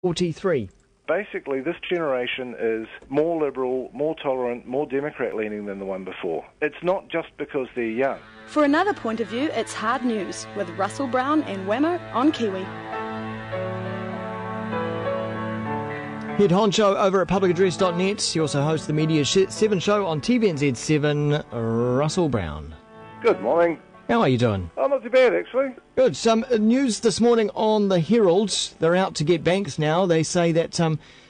43. Basically, this generation is more liberal, more tolerant, more Democrat-leaning than the one before. It's not just because they're young. For another point of view, it's Hard News with Russell Brown and Wammo on Kiwi. Head honcho over at publicaddress.net. He also hosts the Media 7 show on TVNZ 7, Russell Brown. Good morning. How are you doing? Oh, not too bad, actually. Good. Some news this morning on the Herald. They're out to get Banks now. They say that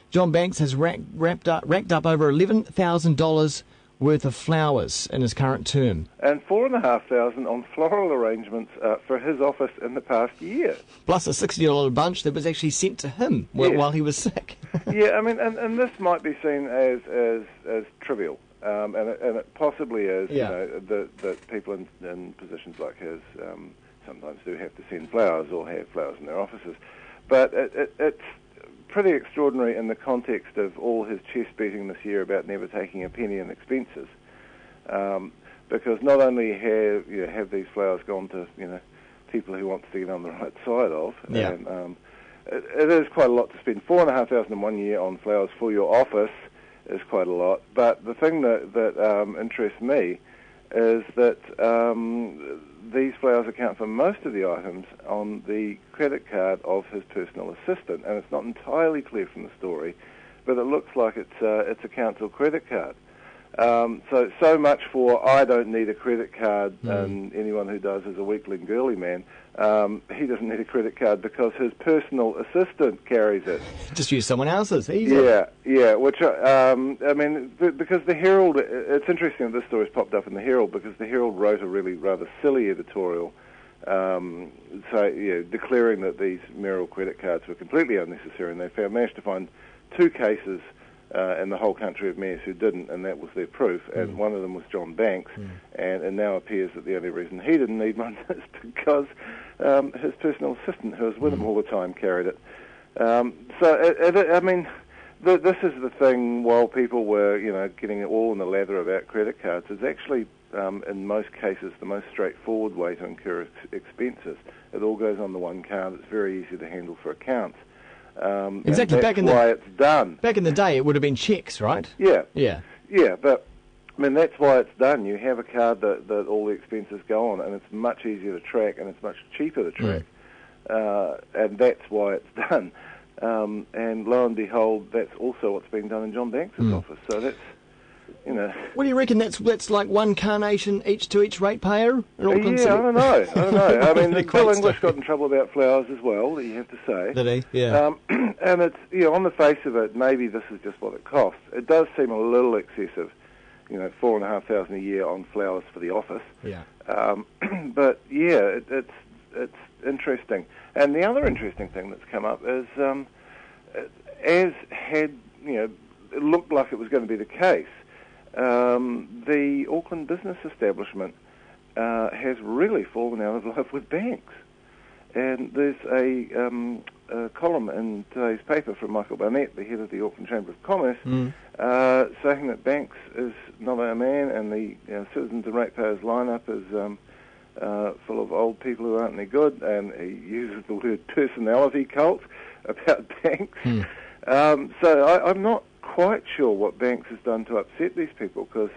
John Banks has racked up over $11,000 worth of flowers in his current term. And $4,500 on floral arrangements for his office in the past year. Plus a $60 bunch that was actually sent to him while he was sick. Yeah, I mean, and this might be seen as trivial. And it possibly is, Yeah. that people in positions like his sometimes do have to send flowers or have flowers in their offices. But it's pretty extraordinary in the context of all his chest beating this year about never taking a penny in expenses. Because not only have these flowers gone to people he wants to get on the right side of, Yeah. and it is quite a lot to spend. $4,500 in 1 year on flowers for your office is quite a lot, but the thing that interests me is that these flowers account for most of the items on the credit card of his personal assistant, and it's not entirely clear from the story, but it looks like it's a council credit card. So much for I don't need a credit card, and anyone who does is a weakling girly man. He doesn't need a credit card because his personal assistant carries it. Just use someone else's. Easy. Yeah. Which I mean, because the Herald. It's interesting that this story's popped up in the Herald because the Herald wrote a really rather silly editorial, declaring that these mayoral credit cards were completely unnecessary, and they managed to find 2 cases in the whole country of mayors who didn't, and that was their proof. And one of them was John Banks, and it now appears that the only reason he didn't need one is because his personal assistant, who was with him all the time, carried it. This is the thing. While people were, getting all in the lather about credit cards, is actually in most cases the most straightforward way to incur expenses. It all goes on the one card. It's very easy to handle for accounts. Exactly. It's done. Back in the day, it would have been checks, right? Yeah. Yeah. Yeah, but I mean that's why it's done. You have a card that all the expenses go on, and it's much easier to track, and it's much cheaper to track, and that's why it's done. And lo and behold, that's also what's being done in John Banks' office. So that's, What do you reckon? That's like one carnation each to each ratepayer in Auckland City? I don't know. I mean, Really Bill great English story. got in trouble about flowers as well, you have to say. Did he? Yeah. And it's, on the face of it, maybe this is just what it costs. It does seem a little excessive, $4,500 a year on flowers for the office. Yeah. But yeah, it's interesting. And the other interesting thing that's come up is, it looked like it was going to be the case. The Auckland business establishment has really fallen out of love with Banks. And there's a column in today's paper from Michael Barnett, the head of the Auckland Chamber of Commerce, saying that Banks is not our man, and the Citizens and Ratepayers lineup is full of old people who aren't any good, and he uses the word personality cult about Banks. So I'm not quite sure what Banks has done to upset these people, because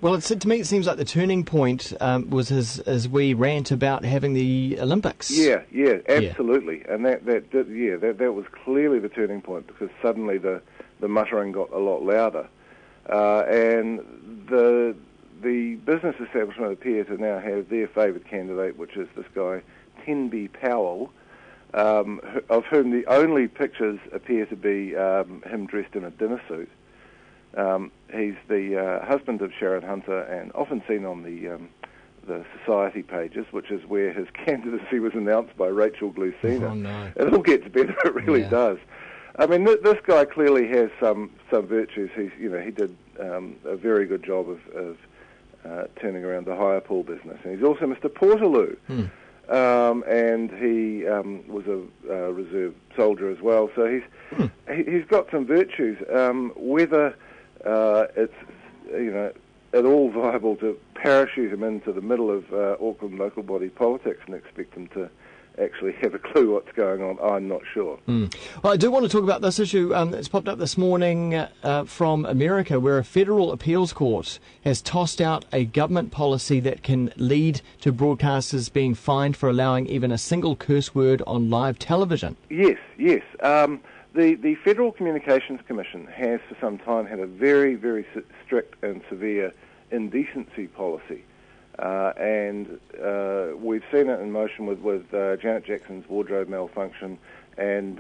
well, to me it seems like the turning point was his wee rant about having the Olympics. Yeah, absolutely, and that was clearly the turning point, because suddenly the muttering got a lot louder, and the business establishment appear to now have their favoured candidate, which is this guy Tenby Powell, of whom the only pictures appear to be him dressed in a dinner suit. He's the husband of Sharon Hunter, and often seen on the society pages, which is where his candidacy was announced by Rachel Glusina. Oh, no. It all gets better, it really does. I mean, this guy clearly has some virtues. He did a very good job of turning around the hire pool business, and he's also Mr. Portaloo. And he was a reserve soldier as well. So he's got some virtues. Whether it's at all viable to parachute him into the middle of Auckland local body politics and expect him to actually have a clue what's going on. I'm not sure. Well, I do want to talk about this issue that's popped up this morning from America, where a federal appeals court has tossed out a government policy that can lead to broadcasters being fined for allowing even a single curse word on live television. Yes. The Federal Communications Commission has for some time had a very, very strict and severe indecency policy. And we've seen it in motion with Janet Jackson's wardrobe malfunction and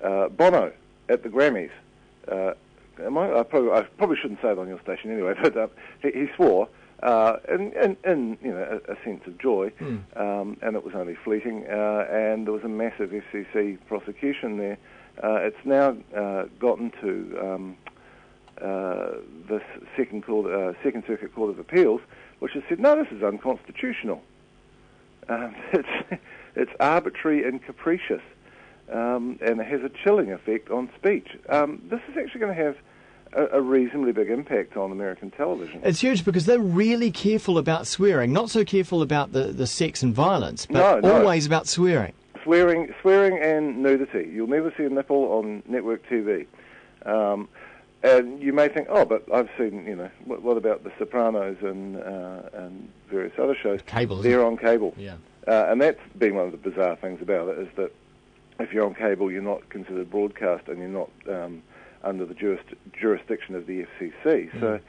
Bono at the Grammys. I probably shouldn't say it on your station anyway, but he swore in a sense of joy, and it was only fleeting. And there was a massive FCC prosecution there. It's now gotten to this Second Circuit Court of Appeals, which has said, no, this is unconstitutional. It's arbitrary and capricious, and it has a chilling effect on speech. This is actually going to have a reasonably big impact on American television. It's huge because they're really careful about swearing, not so careful about the sex and violence, but always about swearing. Swearing and nudity. You'll never see a nipple on network TV. And you may think, but I've seen, what about The Sopranos and various other shows? Cable, They're on cable. Yeah. And that's been one of the bizarre things about it, is that if you're on cable, you're not considered broadcast and you're not under the jurisdiction of the FCC. So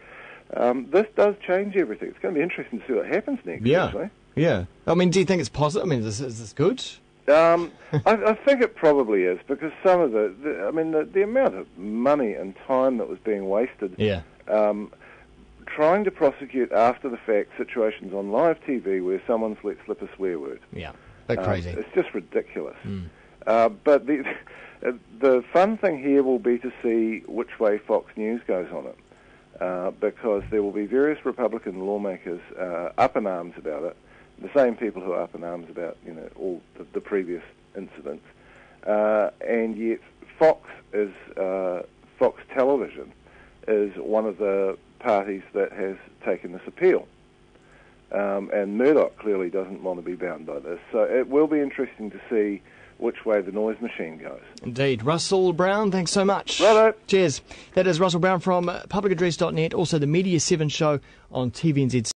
this does change everything. It's going to be interesting to see what happens next, actually. Yeah. I mean, do you think it's positive? I mean, is this good? I think it probably is, because some of the amount of money and time that was being wasted trying to prosecute after the fact situations on live TV where someone's let slip a swear word. Yeah, bit crazy. It's just ridiculous. But the fun thing here will be to see which way Fox News goes on it, because there will be various Republican lawmakers up in arms about it. The same people who are up in arms about, all the previous incidents, and yet Fox Television is one of the parties that has taken this appeal, and Murdoch clearly doesn't want to be bound by this. So it will be interesting to see which way the noise machine goes. Indeed. Russell Brown, thanks so much. Righto. Cheers. That is Russell Brown from publicaddress.net, also the Media 7 show on TVNZ.